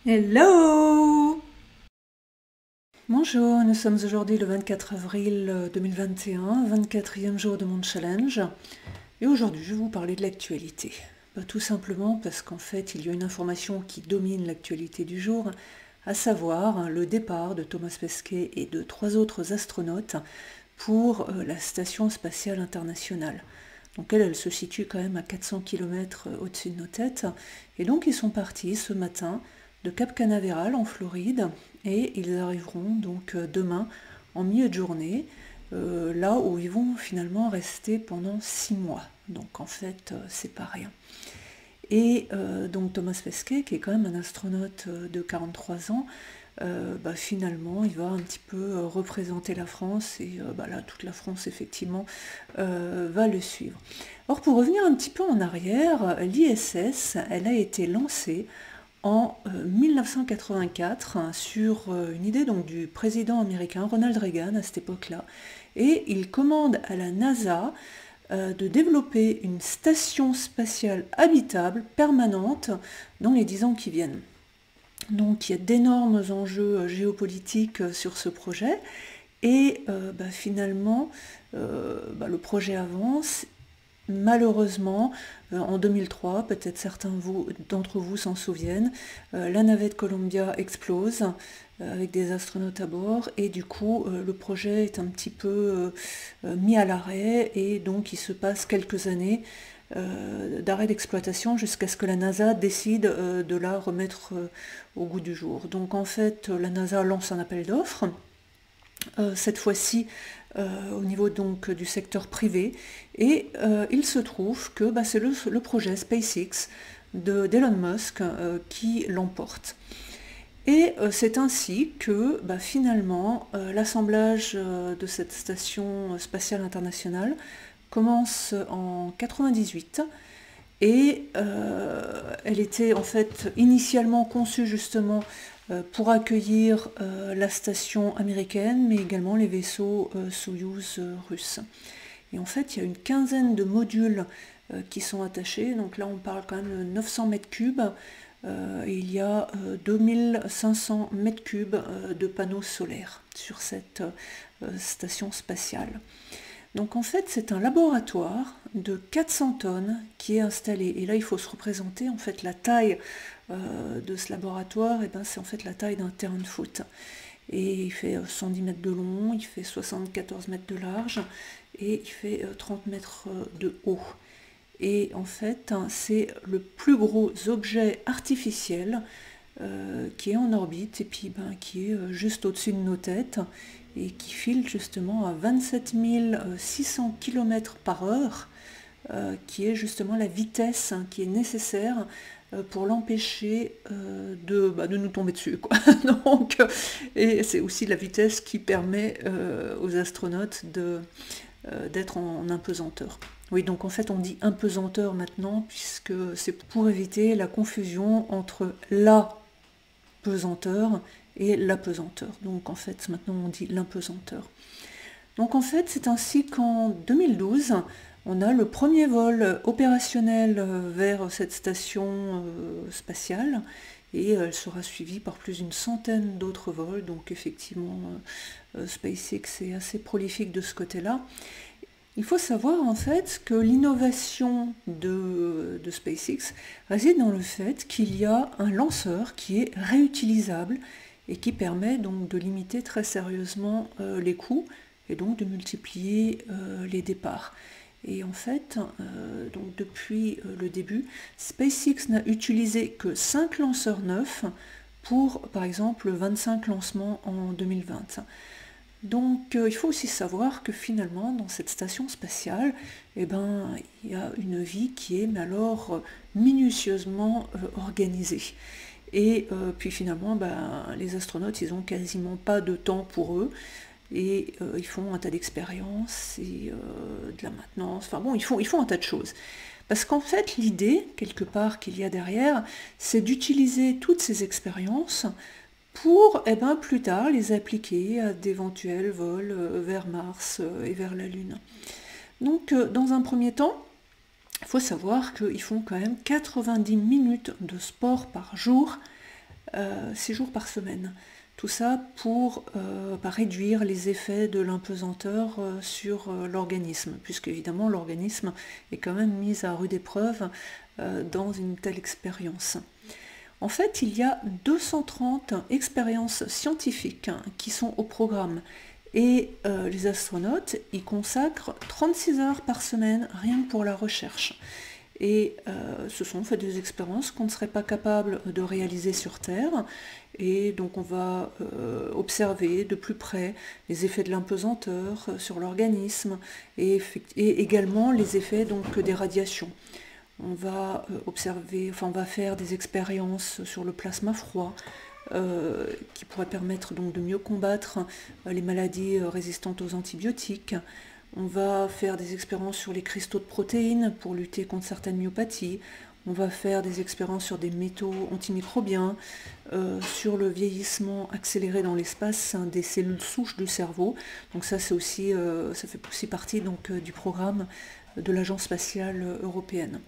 Hello! Bonjour, nous sommes aujourd'hui le 24 avril 2021, 24e jour de mon challenge. Et aujourd'hui, je vais vous parler de l'actualité. Tout simplement parce qu'en fait, il y a une information qui domine l'actualité du jour, à savoir le départ de Thomas Pesquet et de 3 autres astronautes pour la Station spatiale internationale. Donc elle se situe quand même à 400 km au-dessus de nos têtes. Et donc ils sont partis ce matin de Cap Canaveral en Floride et ils arriveront donc demain en milieu de journée, là où ils vont finalement rester pendant 6 mois. Donc en fait, c'est pas rien. Et donc Thomas Pesquet, qui est quand même un astronaute de 43 ans, finalement, il va un petit peu représenter la France et là, toute la France, effectivement, va le suivre. Or, pour revenir un petit peu en arrière, l'ISS, elle a été lancée en 1984 sur une idée donc, du président américain Ronald Reagan à cette époque-là. Et il commande à la NASA de développer une station spatiale habitable permanente dans les 10 ans qui viennent. Donc il y a d'énormes enjeux géopolitiques sur ce projet et finalement le projet avance. Malheureusement, en 2003, peut-être certains d'entre vous s'en souviennent, la navette Columbia explose avec des astronautes à bord et du coup le projet est un petit peu mis à l'arrêt et donc il se passe quelques années d'arrêt d'exploitation jusqu'à ce que la NASA décide de la remettre au goût du jour. Donc en fait, la NASA lance un appel d'offres, cette fois-ci au niveau donc du secteur privé, et il se trouve que c'est le projet SpaceX d'Elon Musk qui l'emporte. Et c'est ainsi que finalement l'assemblage de cette station spatiale internationale commence en 98 et elle était en fait initialement conçue justement pour accueillir la station américaine mais également les vaisseaux Soyouz russes. Et en fait il y a une quinzaine de modules qui sont attachés, donc là on parle quand même de 900 mètres cubes. Et il y a 2500 mètres cubes de panneaux solaires sur cette station spatiale. Donc en fait c'est un laboratoire de 400 tonnes qui est installé. Et là il faut se représenter en fait la taille de ce laboratoire, et c'est en fait la taille d'un terrain de foot. Et il fait 110 mètres de long, il fait 74 mètres de large et il fait 30 mètres de haut. Et en fait, c'est le plus gros objet artificiel qui est en orbite et puis qui est juste au-dessus de nos têtes et qui file justement à 27 600 km par heure, qui est justement la vitesse qui est nécessaire pour l'empêcher de nous tomber dessus, quoi. Donc, et c'est aussi la vitesse qui permet aux astronautes d'être en apesanteur. Oui, donc en fait on dit apesanteur maintenant, puisque c'est pour éviter la confusion entre la pesanteur et l'apesanteur. Donc en fait maintenant on dit l'impesanteur. Donc en fait c'est ainsi qu'en 2012, on a le premier vol opérationnel vers cette station spatiale, et elle sera suivie par plus d'une centaine d'autres vols. Donc effectivement SpaceX est assez prolifique de ce côté-là. Il faut savoir en fait que l'innovation de SpaceX réside dans le fait qu'il y a un lanceur qui est réutilisable et qui permet donc de limiter très sérieusement les coûts et donc de multiplier les départs. Et en fait, donc depuis le début, SpaceX n'a utilisé que 5 lanceurs neufs pour par exemple 25 lancements en 2020. Donc il faut aussi savoir que finalement dans cette station spatiale, il y a une vie qui est alors minutieusement organisée. Et puis finalement les astronautes ils ont quasiment pas de temps pour eux, et ils font un tas d'expériences et de la maintenance, enfin bon ils font un tas de choses. Parce qu'en fait l'idée quelque part qu'il y a derrière, c'est d'utiliser toutes ces expériences pour plus tard les appliquer à d'éventuels vols vers Mars et vers la Lune. Donc dans un premier temps, il faut savoir qu'ils font quand même 90 minutes de sport par jour 6 jours par semaine. Tout ça pour réduire les effets de l'impesanteur sur l'organisme, puisque évidemment l'organisme est quand même mis à rude épreuve dans une telle expérience. En fait, il y a 230 expériences scientifiques qui sont au programme et les astronautes y consacrent 36 heures par semaine rien que pour la recherche. Et ce sont en fait des expériences qu'on ne serait pas capable de réaliser sur Terre. Et donc on va observer de plus près les effets de l'impesanteur sur l'organisme et également les effets donc, des radiations. On va on va faire des expériences sur le plasma froid qui pourraient permettre donc de mieux combattre les maladies résistantes aux antibiotiques. On va faire des expériences sur les cristaux de protéines pour lutter contre certaines myopathies. On va faire des expériences sur des métaux antimicrobiens, sur le vieillissement accéléré dans l'espace des cellules souches du cerveau. Donc ça, c'est aussi, ça fait aussi partie donc, du programme de l'Agence spatiale européenne.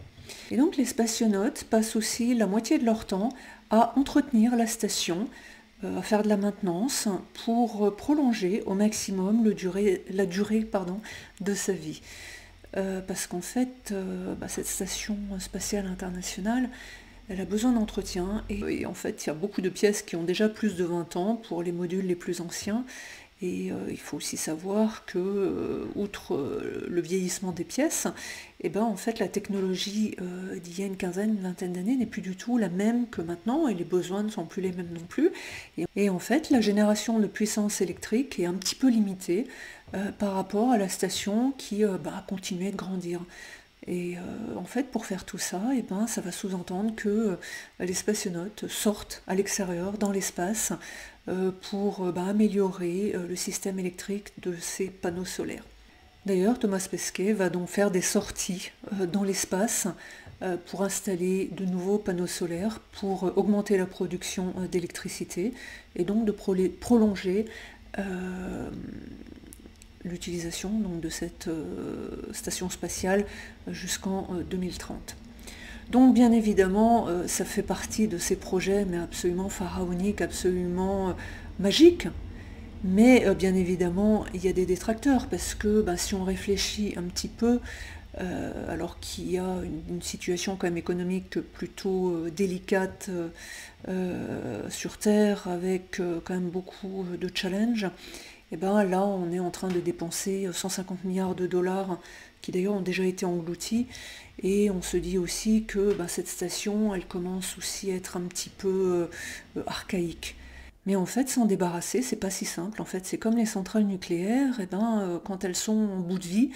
Et donc les spationautes passent aussi la moitié de leur temps à entretenir la station, à faire de la maintenance pour prolonger au maximum la durée de sa vie. Parce qu'en fait, cette station spatiale internationale, elle a besoin d'entretien et en fait, il y a beaucoup de pièces qui ont déjà plus de 20 ans pour les modules les plus anciens. Et il faut aussi savoir que, outre le vieillissement des pièces, en fait, la technologie d'il y a une quinzaine, une vingtaine d'années n'est plus du tout la même que maintenant, et les besoins ne sont plus les mêmes non plus. Et en fait, la génération de puissance électrique est un petit peu limitée par rapport à la station qui a continué de grandir. Et en fait, pour faire tout ça, ça va sous-entendre que les spationautes sortent à l'extérieur, dans l'espace, pour améliorer le système électrique de ces panneaux solaires. D'ailleurs, Thomas Pesquet va donc faire des sorties dans l'espace pour installer de nouveaux panneaux solaires, pour augmenter la production d'électricité et donc de prolonger l'utilisation donc, de cette station spatiale jusqu'en 2030. Donc bien évidemment, ça fait partie de ces projets, mais absolument pharaoniques, absolument magiques. Mais bien évidemment, il y a des détracteurs, parce que si on réfléchit un petit peu, alors qu'il y a une situation quand même économique plutôt délicate sur Terre, avec quand même beaucoup de challenges, là on est en train de dépenser 150 milliards de dollars, qui d'ailleurs ont déjà été engloutis, et on se dit aussi que cette station, elle commence aussi à être un petit peu archaïque. Mais en fait, s'en débarrasser, c'est pas si simple. En fait, c'est comme les centrales nucléaires, quand elles sont en bout de vie,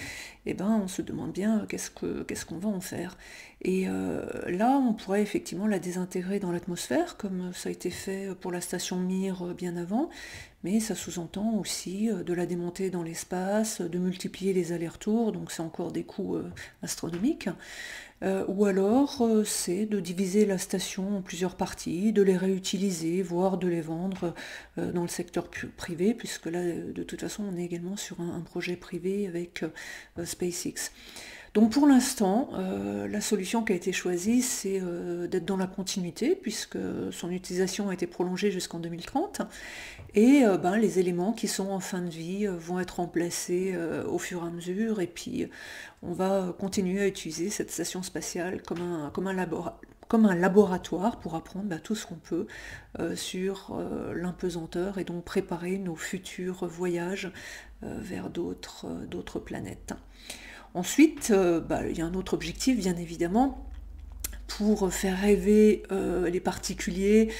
on se demande bien qu'est-ce qu'on va en faire. Et là, on pourrait effectivement la désintégrer dans l'atmosphère, comme ça a été fait pour la station Mir bien avant, mais ça sous-entend aussi de la démonter dans l'espace, de multiplier les allers-retours, donc c'est encore des coûts astronomiques. Ou alors c'est de diviser la station en plusieurs parties, de les réutiliser, voire de les vendre dans le secteur privé, puisque là de toute façon on est également sur un projet privé avec SpaceX. Donc pour l'instant, la solution qui a été choisie, c'est d'être dans la continuité, puisque son utilisation a été prolongée jusqu'en 2030, et les éléments qui sont en fin de vie vont être remplacés au fur et à mesure, et puis on va continuer à utiliser cette station spatiale comme un laboratoire pour apprendre tout ce qu'on peut sur l'impesanteur, et donc préparer nos futurs voyages vers d'autres planètes. Ensuite, il y a un autre objectif, bien évidemment, pour faire rêver les particuliers,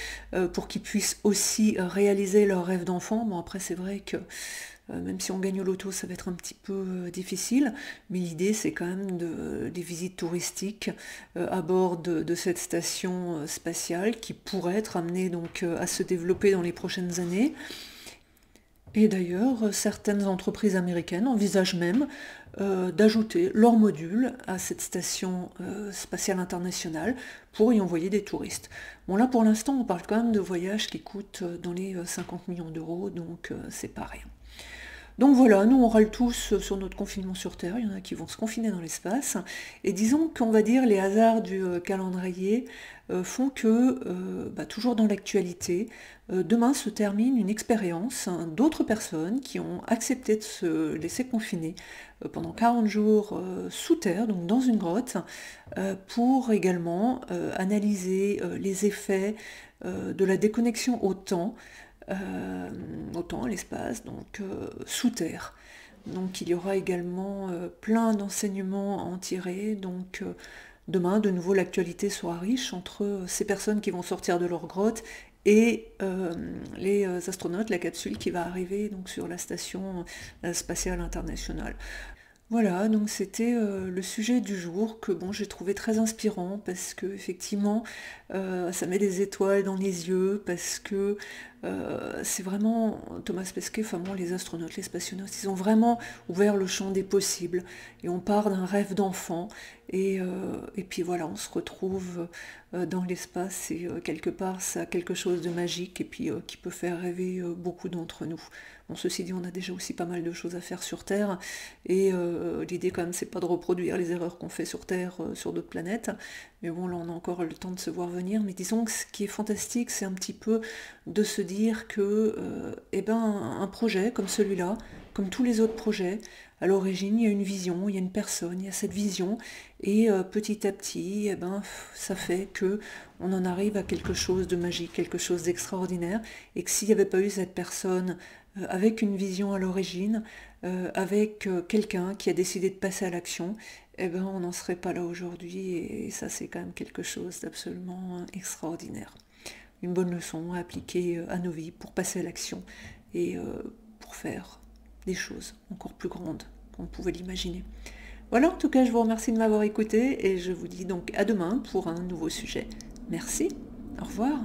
pour qu'ils puissent aussi réaliser leurs rêves d'enfant. Bon, après, c'est vrai que même si on gagne au loto, ça va être un petit peu difficile, mais l'idée, c'est quand même des visites touristiques à bord de cette station spatiale qui pourrait être amenée donc, à se développer dans les prochaines années. Et d'ailleurs, certaines entreprises américaines envisagent même d'ajouter leur module à cette station spatiale internationale pour y envoyer des touristes. Bon là pour l'instant on parle quand même de voyages qui coûtent dans les 50 millions d'euros, donc c'est pas rien. Donc voilà, nous on râle tous sur notre confinement sur Terre, il y en a qui vont se confiner dans l'espace, et disons qu'on va dire les hasards du calendrier font que, toujours dans l'actualité, demain se termine une expérience d'autres personnes qui ont accepté de se laisser confiner pendant 40 jours sous terre, donc dans une grotte, pour également analyser les effets de la déconnexion au temps, à l'espace, donc sous terre. Donc il y aura également plein d'enseignements à en tirer. Donc demain, de nouveau, l'actualité sera riche entre ces personnes qui vont sortir de leur grotte et les astronautes, la capsule qui va arriver donc, sur la station spatiale internationale. Voilà, donc c'était le sujet du jour que bon, j'ai trouvé très inspirant parce que effectivement ça met des étoiles dans les yeux, parce que c'est vraiment Thomas Pesquet, enfin bon, les astronautes, les spationautes, ils ont vraiment ouvert le champ des possibles et on part d'un rêve d'enfant et puis voilà, on se retrouve dans l'espace et quelque part ça a quelque chose de magique et puis qui peut faire rêver beaucoup d'entre nous. Bon, ceci dit, on a déjà aussi pas mal de choses à faire sur Terre, et l'idée quand même, c'est pas de reproduire les erreurs qu'on fait sur Terre sur d'autres planètes, mais bon, là on a encore le temps de se voir venir, mais disons que ce qui est fantastique, c'est un petit peu de se dire que, un projet comme celui-là, comme tous les autres projets, à l'origine, il y a une vision, il y a une personne, il y a cette vision, et petit à petit, ça fait que on en arrive à quelque chose de magique, quelque chose d'extraordinaire, et que s'il n'y avait pas eu cette personne avec une vision à l'origine, avec quelqu'un qui a décidé de passer à l'action, on n'en serait pas là aujourd'hui, et ça c'est quand même quelque chose d'absolument extraordinaire. Une bonne leçon à appliquer à nos vies pour passer à l'action et pour faire des choses encore plus grandes qu'on pouvait l'imaginer. Voilà, en tout cas, je vous remercie de m'avoir écouté et je vous dis donc à demain pour un nouveau sujet. Merci, au revoir.